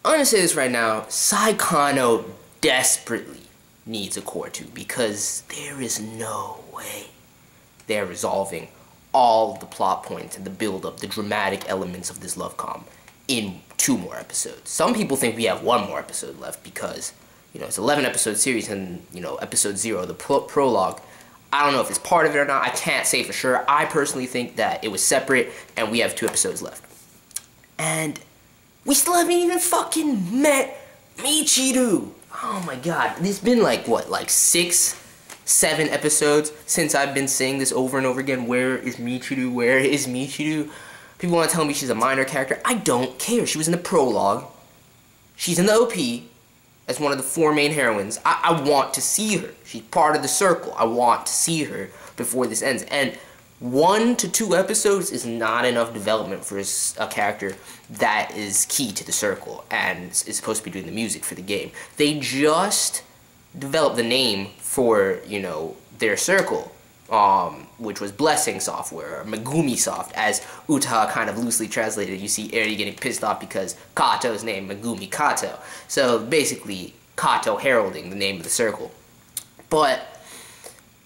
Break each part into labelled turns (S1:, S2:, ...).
S1: I'm gonna say this right now, Saekano desperately needs a cour 2 because there is no way they're resolving all the plot points and the build-up, the dramatic elements of this love com in 2 more episodes. Some people think we have 1 more episode left because, you know, it's an 11-episode series and, you know, episode 0, the prologue, I don't know if it's part of it or not. I can't say for sure. I personally think that it was separate and we have 2 episodes left. And we still haven't even fucking met Michiru. Oh my god. It's been like, what, like 6, 7 episodes since I've been saying this over and over again. Where is Michiru? Where is Michiru? People want to tell me she's a minor character. I don't care. She was in the prologue. She's in the OP as one of the 4 main heroines. I want to see her. She's part of the circle. I want to see her before this ends. And 1 to 2 episodes is not enough development for a character that is key to the circle and is supposed to be doing the music for the game. They just developed the name for, you know, their circle, which was Blessing Software, or Megumi Soft, as UTAHA kind of loosely translated. You see Eri getting pissed off because Kato's name, Megumi Kato. So basically, Kato heralding the name of the circle. But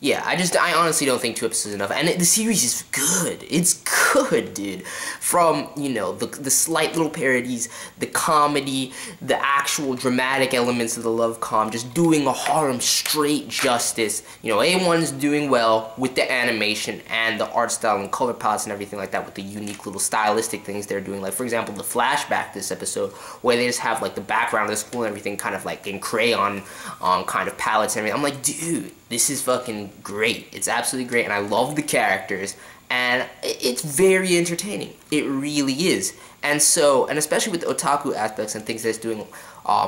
S1: yeah, I honestly don't think 2 episodes is enough, and the series is good. It's good, dude. From, you know, the slight little parodies, the comedy, the actual dramatic elements of the love com, just doing a harem straight justice. You know, A1's doing well with the animation and the art style and color palettes and everything like that, with the unique little stylistic things they're doing. Like, for example, the flashback this episode, where they just have, like, the background of the school and everything kind of, like, in crayon kind of palettes and everything. I'm like, dude, this is fucking great. It's absolutely great, and I love the characters, and it's very entertaining. It really is. And so, and especially with the otaku aspects and things that it's doing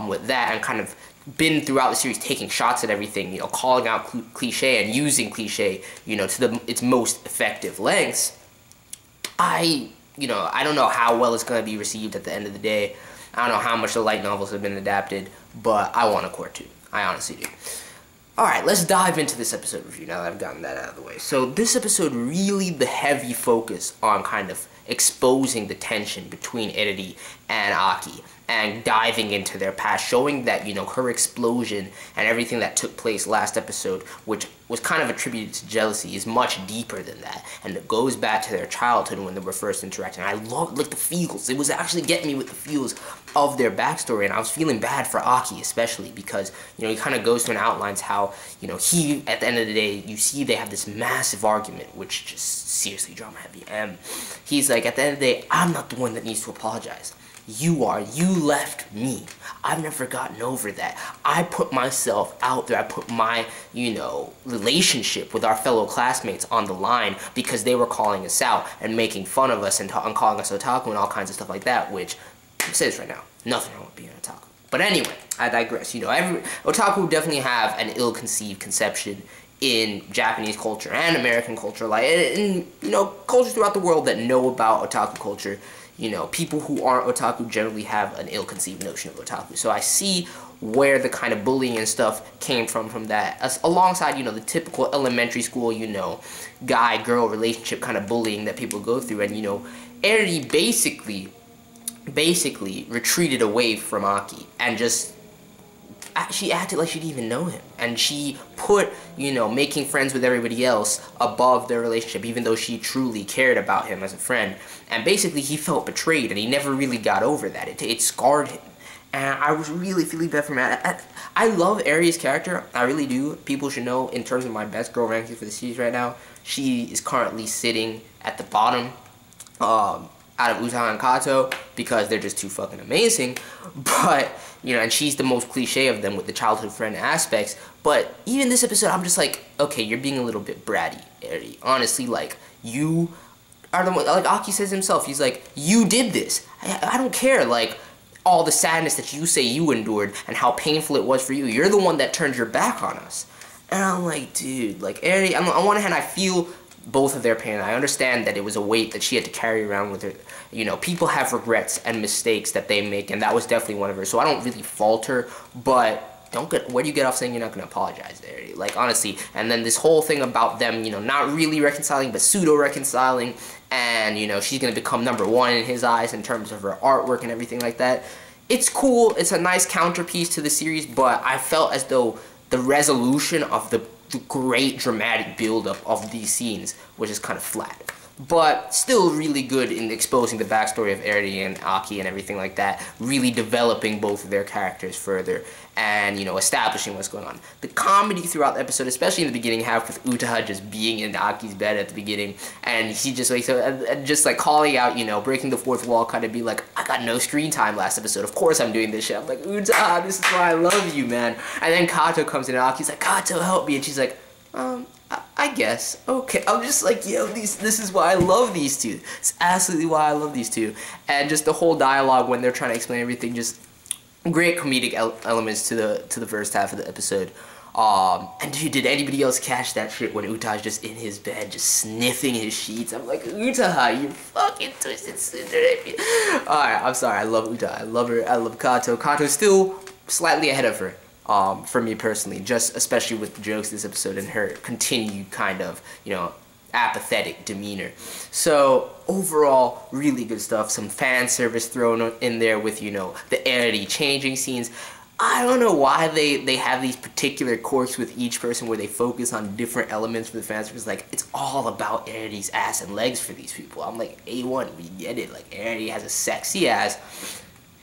S1: with that, and kind of been throughout the series taking shots at everything, you know, calling out cliche and using cliche, you know, to its most effective lengths. I don't know how well it's going to be received at the end of the day. I don't know how much the light novels have been adapted, but I want a cour 2. I honestly do. Alright, let's dive into this episode review now that I've gotten that out of the way. So this episode, really the heavy focus on kind of exposing the tension between Eriri and Aki and diving into their past, showing that, you know, her explosion and everything that took place last episode, which was kind of attributed to jealousy, is much deeper than that, and it goes back to their childhood when they were first interacting. I love, like, the feels. It was actually getting me with the feels of their backstory, and I was feeling bad for Aki especially because, you know, he kind of goes through and outlines how, you know, he, at the end of the day, you see they have this massive argument, which just seriously drama heavy, and he's like, at the end of the day, I'm not the one that needs to apologize. You are. You left me. I've never gotten over that. I put myself out there. I put my, you know, relationship with our fellow classmates on the line because they were calling us out and making fun of us and calling us otaku and all kinds of stuff like that, which, I'll say this right now, nothing wrong with being an otaku. But anyway, I digress. You know, otaku definitely have an ill-conceived conception in Japanese culture and American culture, like, in, you know, cultures throughout the world that know about otaku culture. You know, people who aren't otaku generally have an ill-conceived notion of otaku. So I see where the kind of bullying and stuff came from that, alongside, you know, the typical elementary school, you know, guy-girl relationship kind of bullying that people go through. And, you know, Eriri basically retreated away from Aki and just, she acted like she didn't even know him, and she put, you know, making friends with everybody else above their relationship, even though she truly cared about him as a friend. And basically he felt betrayed, and he never really got over that. It scarred him, and I was really feeling bad for him. I love Eriri's character, I really do. People should know, in terms of my best girl rankings for the series right now, she is currently sitting at the bottom out of UTAHA and Kato, because they're just too fucking amazing. But, you know, and she's the most cliche of them with the childhood friend aspects. But even this episode, I'm just like, okay, you're being a little bit bratty, Eriri. Honestly, like, you are the one, like Aki says himself, he's like, you did this. I don't care, like, all the sadness that you say you endured and how painful it was for you. You're the one that turned your back on us. And I'm like, dude, like, Eriri, on one hand, I feel both of their pain. I understand that it was a weight that she had to carry around with her. You know, people have regrets and mistakes that they make, and that was definitely one of her. So I don't really fault her, but where do you get off saying you're not going to apologize there? Like, honestly. And then this whole thing about them, you know, not really reconciling, but pseudo-reconciling, and, you know, she's going to become #1 in his eyes in terms of her artwork and everything like that. it's cool. It's a nice counterpiece to the series, but I felt as though the resolution of the great dramatic build-up of these scenes was just kind of flat. But still really good in exposing the backstory of Eriri and Aki and everything like that, really developing both of their characters further and, you know, establishing what's going on. The comedy throughout the episode, especially in the beginning half with UTAHA just being in Aki's bed at the beginning, and he just wakes up and just like calling out, you know, breaking the fourth wall, kind of be like, I got no screen time last episode, of course I'm doing this shit. I'm like, UTAHA, this is why I love you, man. And then Kato comes in and Aki's like, Kato, help me, and she's like, I guess. Okay. I'm just like, yo, this is why I love these two. It's absolutely why I love these two. And just the whole dialogue when they're trying to explain everything, just great comedic elements to the first half of the episode. And dude, did anybody else catch that shit when Uta's just in his bed, just sniffing his sheets? I'm like, UTAHA, you fucking twisted cinder. Alright, I'm sorry. I love Uta. I love her. I love Kato. Kato's still slightly ahead of her. For me personally, just especially with the jokes this episode and her continued kind of, you know, apathetic demeanor. So overall, really good stuff. Some fan service thrown in there with, you know, the Eriri changing scenes. I don't know why they have these particular quirks with each person where they focus on different elements for the fan service. Like, it's all about Eriri's ass and legs for these people. I'm like, A1, we get it. Like, Eriri has a sexy ass.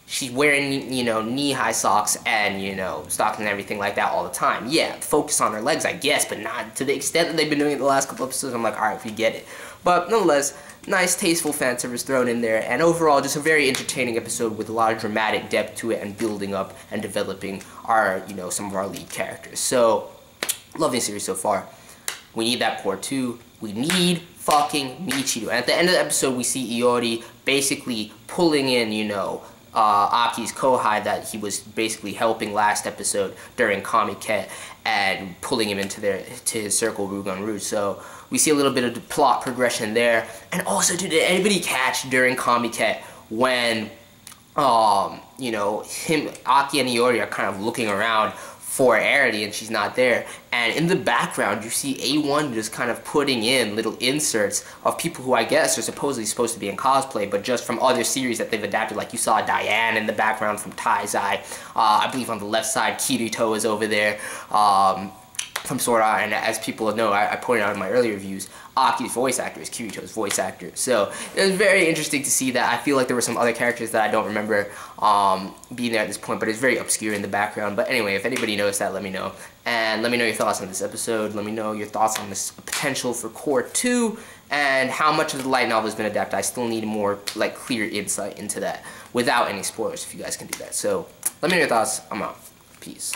S1: She's wearing, you know, knee-high socks and, you know, stockings and everything like that all the time. Yeah, focus on her legs, I guess, but not to the extent that they've been doing it the last couple episodes. I'm like, alright, we get it. But nonetheless, nice, tasteful fan service thrown in there, and overall, just a very entertaining episode with a lot of dramatic depth to it and building up and developing our, you know, some of our lead characters. So, loving the series so far. We need that part 2. We need fucking Michiru. And at the end of the episode, we see Iori basically pulling in, you know, Aki's kohai that he was basically helping last episode during Comiket and pulling him into his circle, Rugon Rouge. So we see a little bit of the plot progression there. And also, did anybody catch during Comiket when, you know, Aki and Iori are kind of looking around for Eriri and she's not there, and in the background you see A1 just kind of putting in little inserts of people who I guess are supposedly supposed to be in cosplay, but just from other series that they've adapted. Like you saw Diane in the background from Taizai. I believe on the left side Kirito is over there from Sword Art, and as people know, I pointed out in my earlier reviews, Aki's voice actor is Kirito's voice actor. So it was very interesting to see that. I feel like there were some other characters that I don't remember being there at this point, but it's very obscure in the background. But anyway, if anybody knows that, let me know. And let me know your thoughts on this episode. Let me know your thoughts on this potential for Cour 2 and how much of the light novel has been adapted. I still need more like clear insight into that without any spoilers if you guys can do that. So let me know your thoughts. I'm out. Peace.